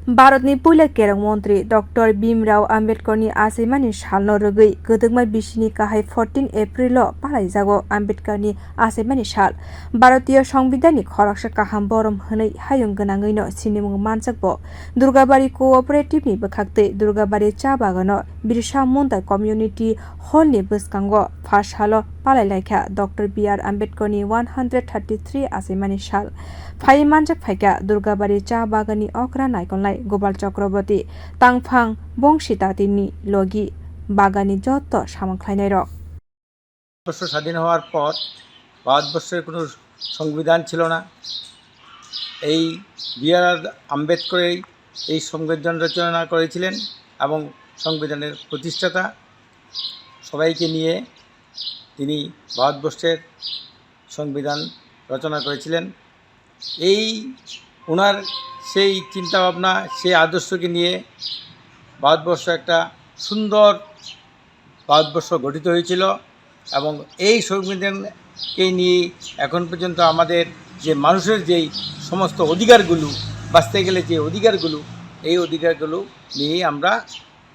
भारतनि पुइला केरं मन्त्री doctor B.R Ambedkarनि आसैमानि सालनो रगै गोदोगमा बिसिनि गाहाय 14 एप्रिल पालाइजागो आम्बेडकारनि आसैमानि साल भारतीय संविधाननि खरकसा काहाम बरम होनै हायुं गोनाङैनो सिनिमुं मानसाकबो दुर्गाबारि co-oparative बखाक्तै दुर्गाबारि चा बागानो बिरसा मunda कम्युनिटी हलनि bwskango फार्स्ट हालो पालाइलायखा डॉक्टर B.R Ambedkarनि 133 आसैमानि साल phai मानसाक फाइका दुर्गाबारि चा बागाननि okra नाइकल Gopal chakraborty tangphang Bongshi तातीनि logi बागाननि joto samwng रक। ভারতবর্ষ স্বাধীন হওয়ার পর ভারতবর্ষের কোনো সংবিধান ছিল না। এই B.R আম্বেদকরই এই সংবিধান রচনা করেছিলেন এবং সংবিধানের প্রতিষ্ঠাতা সবাইকে নিয়ে তিনি ভারতবর্ষের সংবিধান রচনা করেছিলেন। এই ওনার সেই চিন্তাভাবনা সেই আদর্শকে নিয়ে ভারতবর্ষ একটা সুন্দর ভারতবর্ষ গঠিত হয়েছিল এবং এই সংবিধানকে নিয়ে এখন পর্যন্ত আমাদের যে মানুষের যেই সমস্ত অধিকারগুলো বাঁচতে গেলে যে অধিকারগুলো এই অধিকারগুলো নিয়ে আমরা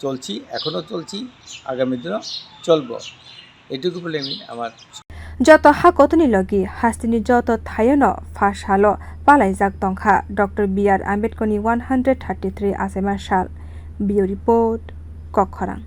চলছি, এখনও চলছি, আগামী দিনও চলব। এটুকু বলে আমি আমার joto hakotoni logi hastini joto thayono first हालो पालाइजाक तंखा डॉक्टर B.R Ambedkarनि 133 आसेमा साल बियो रिपोर्ट कखरां।